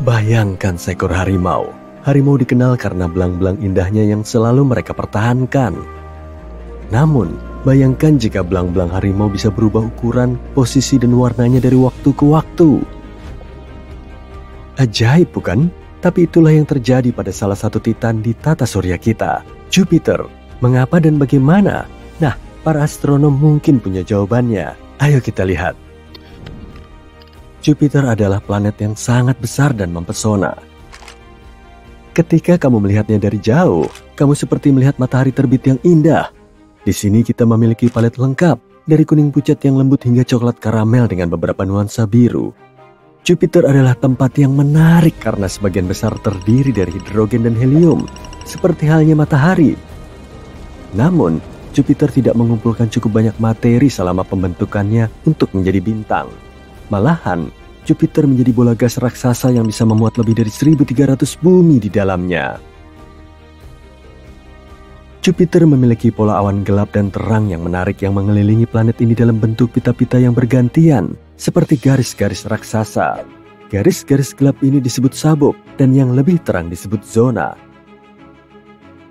Bayangkan seekor harimau. Harimau dikenal karena belang-belang indahnya yang selalu mereka pertahankan. Namun, bayangkan jika belang-belang harimau bisa berubah ukuran, posisi, dan warnanya dari waktu ke waktu. Ajaib bukan? Tapi itulah yang terjadi pada salah satu titan di tata surya kita, Jupiter. Mengapa dan bagaimana? Nah, para astronom mungkin punya jawabannya. Ayo kita lihat. Jupiter adalah planet yang sangat besar dan mempesona. Ketika kamu melihatnya dari jauh, kamu seperti melihat matahari terbit yang indah. Di sini kita memiliki palet lengkap, dari kuning pucat yang lembut hingga coklat karamel dengan beberapa nuansa biru. Jupiter adalah tempat yang menarik karena sebagian besar terdiri dari hidrogen dan helium, seperti halnya matahari. Namun, Jupiter tidak mengumpulkan cukup banyak materi selama pembentukannya untuk menjadi bintang. Malahan, Jupiter menjadi bola gas raksasa yang bisa memuat lebih dari 1.300 bumi di dalamnya. Jupiter memiliki pola awan gelap dan terang yang menarik yang mengelilingi planet ini dalam bentuk pita-pita yang bergantian, seperti garis-garis raksasa. Garis-garis gelap ini disebut sabuk, dan yang lebih terang disebut zona.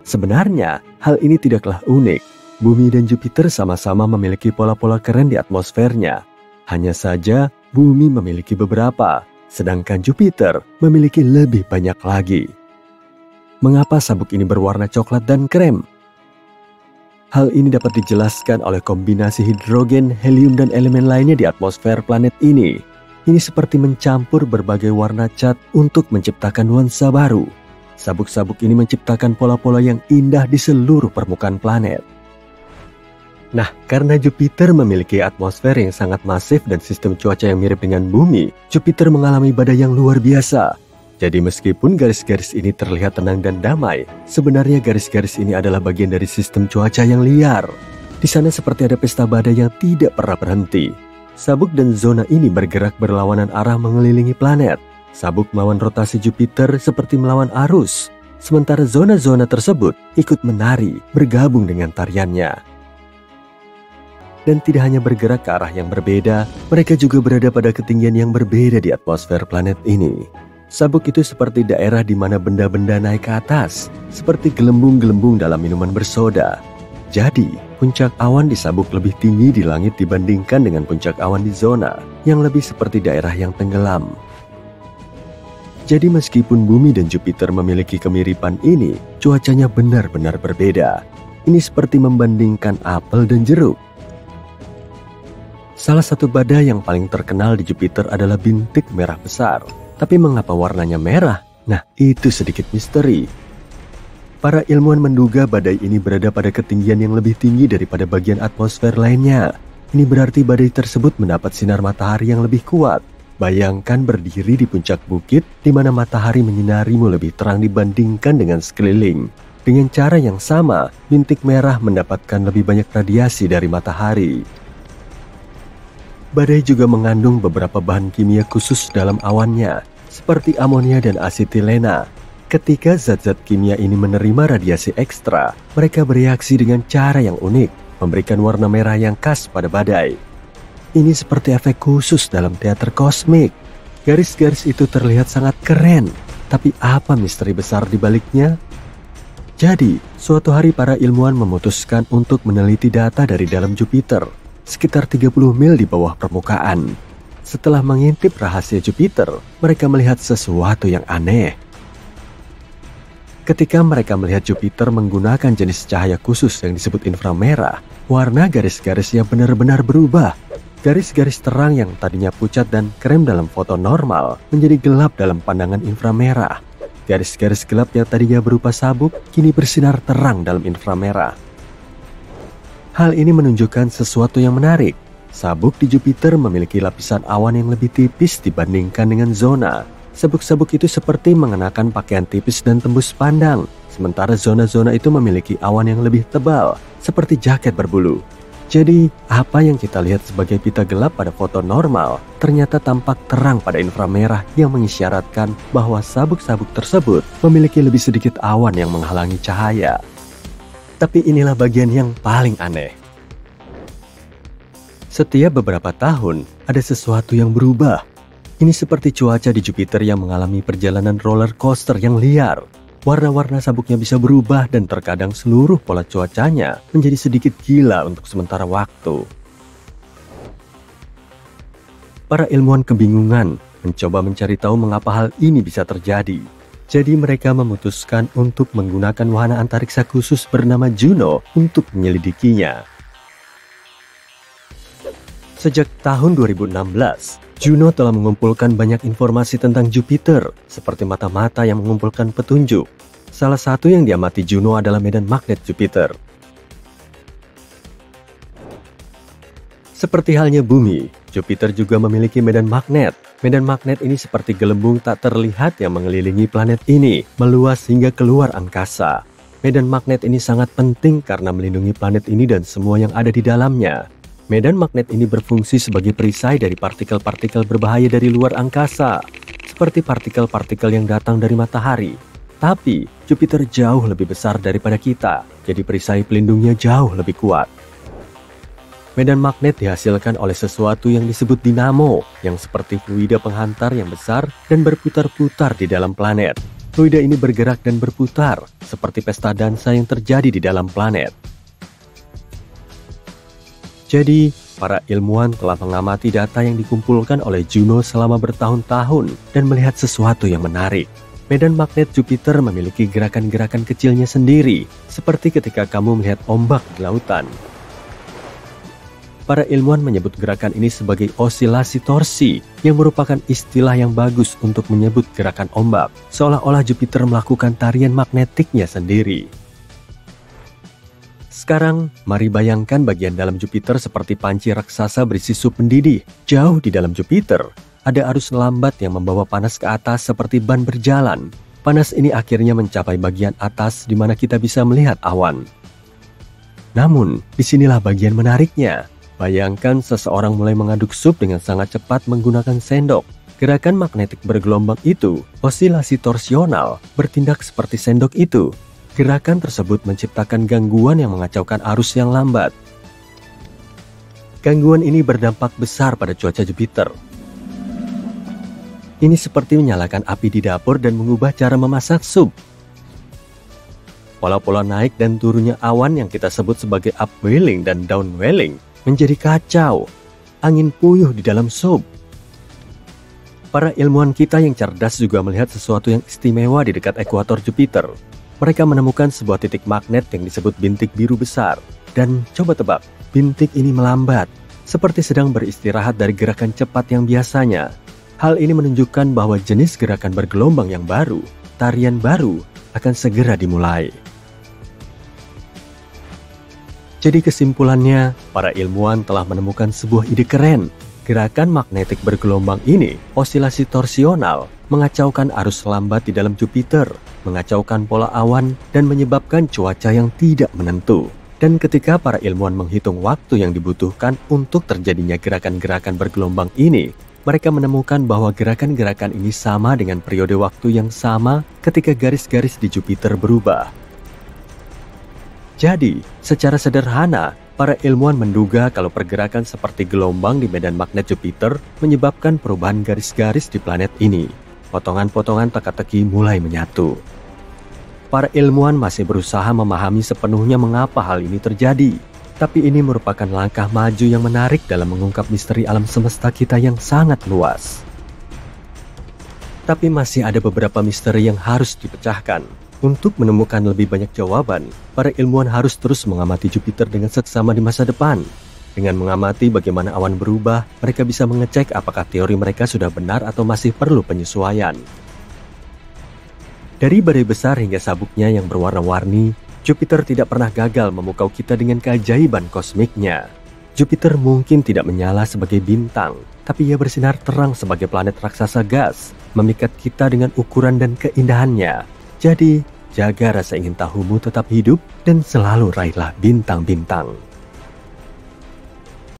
Sebenarnya, hal ini tidaklah unik. Bumi dan Jupiter sama-sama memiliki pola-pola keren di atmosfernya. Hanya saja, Bumi memiliki beberapa, sedangkan Jupiter memiliki lebih banyak lagi. Mengapa sabuk ini berwarna coklat dan krem? Hal ini dapat dijelaskan oleh kombinasi hidrogen, helium, dan elemen lainnya di atmosfer planet ini. Ini seperti mencampur berbagai warna cat untuk menciptakan nuansa baru. Sabuk-sabuk ini menciptakan pola-pola yang indah di seluruh permukaan planet. Nah, karena Jupiter memiliki atmosfer yang sangat masif dan sistem cuaca yang mirip dengan bumi, Jupiter mengalami badai yang luar biasa. Jadi meskipun garis-garis ini terlihat tenang dan damai, sebenarnya garis-garis ini adalah bagian dari sistem cuaca yang liar. Di sana seperti ada pesta badai yang tidak pernah berhenti. Sabuk dan zona ini bergerak berlawanan arah mengelilingi planet. Sabuk melawan rotasi Jupiter seperti melawan arus. Sementara zona-zona tersebut ikut menari, bergabung dengan tariannya. Dan tidak hanya bergerak ke arah yang berbeda, mereka juga berada pada ketinggian yang berbeda di atmosfer planet ini. Sabuk itu seperti daerah di mana benda-benda naik ke atas, seperti gelembung-gelembung dalam minuman bersoda. Jadi, puncak awan di sabuk lebih tinggi di langit dibandingkan dengan puncak awan di zona, yang lebih seperti daerah yang tenggelam. Jadi meskipun Bumi dan Jupiter memiliki kemiripan ini, cuacanya benar-benar berbeda. Ini seperti membandingkan apel dan jeruk. Salah satu badai yang paling terkenal di Jupiter adalah bintik merah besar. Tapi mengapa warnanya merah? Nah, itu sedikit misteri. Para ilmuwan menduga badai ini berada pada ketinggian yang lebih tinggi daripada bagian atmosfer lainnya. Ini berarti badai tersebut mendapat sinar matahari yang lebih kuat. Bayangkan berdiri di puncak bukit di mana matahari menyinarimu lebih terang dibandingkan dengan sekeliling. Dengan cara yang sama, bintik merah mendapatkan lebih banyak radiasi dari matahari. Badai juga mengandung beberapa bahan kimia khusus dalam awannya, seperti amonia dan asetilena. Ketika zat-zat kimia ini menerima radiasi ekstra, mereka bereaksi dengan cara yang unik, memberikan warna merah yang khas pada badai. Ini seperti efek khusus dalam teater kosmik. Garis-garis itu terlihat sangat keren, tapi apa misteri besar di baliknya? Jadi, suatu hari para ilmuwan memutuskan untuk meneliti data dari dalam Jupiter, sekitar 30 mil di bawah permukaan. Setelah mengintip rahasia Jupiter, mereka melihat sesuatu yang aneh. Ketika mereka melihat Jupiter menggunakan jenis cahaya khusus yang disebut inframerah, warna garis-garisnya benar-benar berubah. Garis-garis terang yang tadinya pucat dan krem dalam foto normal menjadi gelap dalam pandangan inframerah. Garis-garis gelap yang tadinya berupa sabuk kini bersinar terang dalam inframerah. Hal ini menunjukkan sesuatu yang menarik. Sabuk di Jupiter memiliki lapisan awan yang lebih tipis dibandingkan dengan zona. Sabuk-sabuk itu seperti mengenakan pakaian tipis dan tembus pandang. Sementara zona-zona itu memiliki awan yang lebih tebal, seperti jaket berbulu. Jadi, apa yang kita lihat sebagai pita gelap pada foto normal, ternyata tampak terang pada inframerah yang mengisyaratkan bahwa sabuk-sabuk tersebut memiliki lebih sedikit awan yang menghalangi cahaya. Tapi inilah bagian yang paling aneh. Setiap beberapa tahun, ada sesuatu yang berubah. Ini seperti cuaca di Jupiter yang mengalami perjalanan roller coaster yang liar. Warna-warna sabuknya bisa berubah dan terkadang seluruh pola cuacanya menjadi sedikit gila untuk sementara waktu. Para ilmuwan kebingungan mencoba mencari tahu mengapa hal ini bisa terjadi. Jadi mereka memutuskan untuk menggunakan wahana antariksa khusus bernama Juno untuk menyelidikinya. Sejak tahun 2016, Juno telah mengumpulkan banyak informasi tentang Jupiter, seperti mata-mata yang mengumpulkan petunjuk. Salah satu yang diamati Juno adalah medan magnet Jupiter. Seperti halnya Bumi, Jupiter juga memiliki medan magnet. Medan magnet ini seperti gelembung tak terlihat yang mengelilingi planet ini, meluas hingga keluar angkasa. Medan magnet ini sangat penting karena melindungi planet ini dan semua yang ada di dalamnya. Medan magnet ini berfungsi sebagai perisai dari partikel-partikel berbahaya dari luar angkasa, seperti partikel-partikel yang datang dari matahari. Tapi, Jupiter jauh lebih besar daripada kita, jadi perisai pelindungnya jauh lebih kuat. Medan magnet dihasilkan oleh sesuatu yang disebut dinamo, yang seperti fluida penghantar yang besar dan berputar-putar di dalam planet. Fluida ini bergerak dan berputar, seperti pesta dansa yang terjadi di dalam planet. Jadi, para ilmuwan telah mengamati data yang dikumpulkan oleh Juno selama bertahun-tahun dan melihat sesuatu yang menarik. Medan magnet Jupiter memiliki gerakan-gerakan kecilnya sendiri, seperti ketika kamu melihat ombak di lautan. Para ilmuwan menyebut gerakan ini sebagai osilasi torsi, yang merupakan istilah yang bagus untuk menyebut gerakan ombak, seolah-olah Jupiter melakukan tarian magnetiknya sendiri. Sekarang, mari bayangkan bagian dalam Jupiter seperti panci raksasa berisi sup mendidih. Jauh di dalam Jupiter, ada arus lambat yang membawa panas ke atas seperti ban berjalan. Panas ini akhirnya mencapai bagian atas di mana kita bisa melihat awan. Namun, disinilah bagian menariknya. Bayangkan seseorang mulai mengaduk sup dengan sangat cepat menggunakan sendok. Gerakan magnetik bergelombang itu, osilasi torsional, bertindak seperti sendok itu. Gerakan tersebut menciptakan gangguan yang mengacaukan arus yang lambat. Gangguan ini berdampak besar pada cuaca Jupiter. Ini seperti menyalakan api di dapur dan mengubah cara memasak sup. Pola-pola naik dan turunnya awan yang kita sebut sebagai upwelling dan downwelling menjadi kacau. Angin puyuh di dalam sup. Para ilmuwan kita yang cerdas juga melihat sesuatu yang istimewa di dekat ekuator Jupiter. Mereka menemukan sebuah titik magnet yang disebut bintik biru besar. Dan coba tebak, bintik ini melambat, seperti sedang beristirahat dari gerakan cepat yang biasanya. Hal ini menunjukkan bahwa jenis gerakan bergelombang yang baru, tarian baru, akan segera dimulai. Jadi kesimpulannya, para ilmuwan telah menemukan sebuah ide keren. Gerakan magnetik bergelombang ini, osilasi torsional, mengacaukan arus lambat di dalam Jupiter, mengacaukan pola awan, dan menyebabkan cuaca yang tidak menentu. Dan ketika para ilmuwan menghitung waktu yang dibutuhkan untuk terjadinya gerakan-gerakan bergelombang ini, mereka menemukan bahwa gerakan-gerakan ini sama dengan periode waktu yang sama ketika garis-garis di Jupiter berubah. Jadi, secara sederhana, para ilmuwan menduga kalau pergerakan seperti gelombang di medan magnet Jupiter menyebabkan perubahan garis-garis di planet ini. Potongan-potongan teka-teki mulai menyatu. Para ilmuwan masih berusaha memahami sepenuhnya mengapa hal ini terjadi. Tapi ini merupakan langkah maju yang menarik dalam mengungkap misteri alam semesta kita yang sangat luas. Tapi masih ada beberapa misteri yang harus dipecahkan. Untuk menemukan lebih banyak jawaban, para ilmuwan harus terus mengamati Jupiter dengan seksama di masa depan. Dengan mengamati bagaimana awan berubah, mereka bisa mengecek apakah teori mereka sudah benar atau masih perlu penyesuaian. Dari badai besar hingga sabuknya yang berwarna-warni, Jupiter tidak pernah gagal memukau kita dengan keajaiban kosmiknya. Jupiter mungkin tidak menyala sebagai bintang, tapi ia bersinar terang sebagai planet raksasa gas, memikat kita dengan ukuran dan keindahannya. Jadi, jaga rasa ingin tahumu tetap hidup dan selalu raihlah bintang-bintang.